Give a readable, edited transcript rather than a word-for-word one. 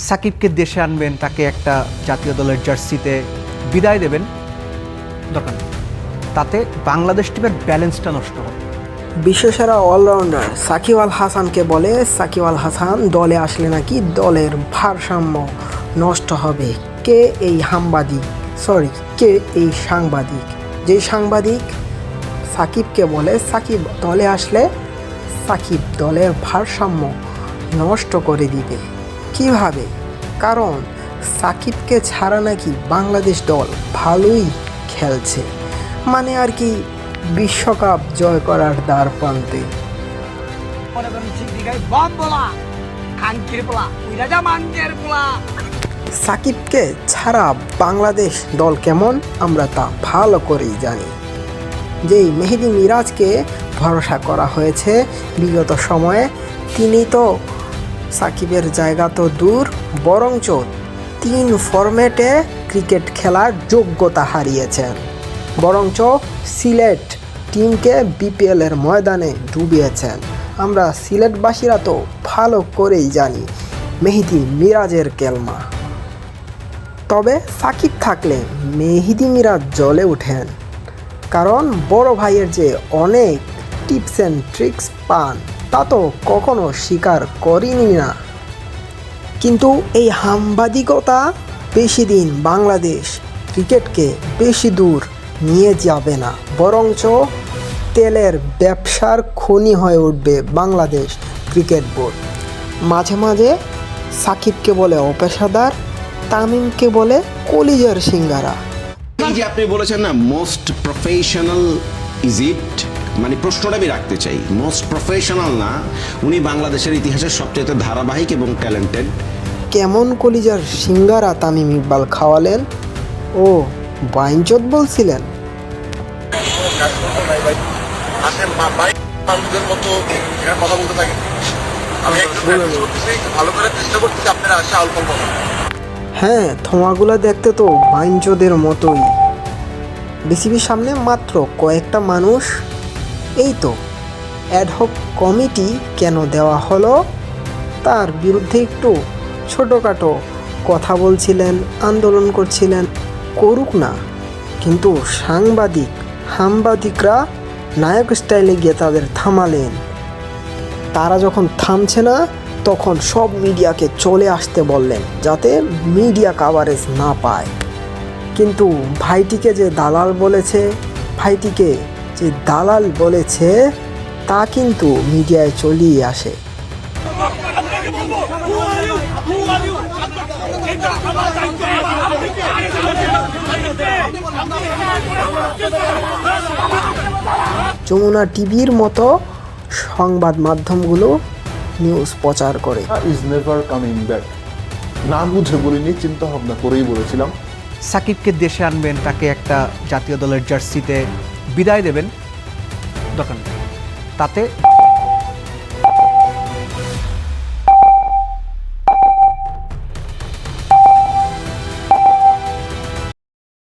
সাকিবকে দেশে আনবেন, তাকে একটা জাতীয় দলের জার্সিতে বিদায় দেবেন, দরকার নেই। তাতে বাংলাদেশ টিমের ব্যালেন্সটা নষ্ট হবে। বিশ্বসেরা অলরাউন্ডার সাকিব আল হাসানকে বলে সাকিব আল হাসান দলে আসলে নাকি দলের ভারসাম্য নষ্ট হবে। কে এই কে এই সাংবাদিক? যে সাংবাদিক সাকিবকে বলে সাকিব দলে আসলে সাকিব দলের ভারসাম্য নষ্ট করে দিবে। কিভাবে? কারণ সাকিবকে ছাড়া নাকি বাংলাদেশ দল ভালোই খেলছে, মানে আর কি বিশ্বকাপ জয় করার দ্বার প্রান্তে। সাকিবকে ছাড়া বাংলাদেশ দল কেমন আমরা তা ভালো করেই জানি। যেই মেহেদী মিরাজকে ভরসা করা হয়েছে বিগত সময়ে, তিনি তো সাকিবের জায়গা তো দূর, বরঞ্চ 3 ফরম্যাটে ক্রিকেট খেলার যোগ্যতা হারিয়েছেন, বরঞ্চ সিলেট টিমকে বিপিএলের ময়দানে ডুবিয়েছেন। আমরা সিলেটবাসীরা তো ভালো করেই জানি মেহেদী মিরাজের কেলমা। তবে সাকিব থাকলে মেহেদী মিরাজ জ্বলে ওঠেন, কারণ বড় ভাইয়ের যে অনেক টিপস অ্যান্ড ট্রিক্স পান তা তো কখনো স্বীকার করিনি না। কিন্তু এই সাংবাদিকতা বেশি দিন বাংলাদেশ ক্রিকেটকে বেশি দূর নিয়ে যাবে না, বরঞ্চ তেলের ব্যবসার খনি হয়ে উঠবে বাংলাদেশ ক্রিকেট বোর্ড। মাঝে মাঝে সাকিবকে বলে অপেশাদার, তামিমকে বলে কলিজার সিঙ্গারা। এই যে আপনি বলেছেন না মোস্ট প্রফেশনাল ইজ ইট, মানে প্রশ্নটা আমি রাখতে চাই, মোস্ট প্রফেশনাল না, উনি বাংলাদেশের ইতিহাসের সবচেয়ে ধারাবাহিক এবং ট্যালেন্টেড। কেমন কলিজার সিঙ্গারা তামিম ইকবাল খাওয়ালেন? ও বাইনচোদ বলছিলেন? হ্যাঁ, থমাগুলা দেখতে তো বাইনচোদের মতোই। বিসিবির সামনে মাত্র কয়েকটা মানুষ। এই তো অ্যাডহক কমিটি কেন দেওয়া হলো তার বিরুদ্ধে একটু ছোটোখাটো কথা বলছিলেন, আন্দোলন করছিলেন, করুক না, কিন্তু সাংবাদিকরা নায়ক স্টাইলে গিয়ে তাদের থামালেন। তারা যখন থামছে না তখন সব মিডিয়াকে চলে আসতে বললেন, যাতে মিডিয়া কাভারেজ না পায়। কিন্তু ভাইটিকে যে দালাল বলেছে তা কিন্তু মিডিয়ায় চলিয়ে আসে। যমুনা টিভির মতো সংবাদ মাধ্যমগুলো নিউজ প্রচার করে। Is never coming back. না বুঝে বলিনি, চিন্তা ভাবনা করেই বলেছিলাম। সাকিবকে দেশে আনবেন, তাকে একটা জাতীয় দলের জার্সিতে বিদায় দেবেন, দরকার নেই। তাতে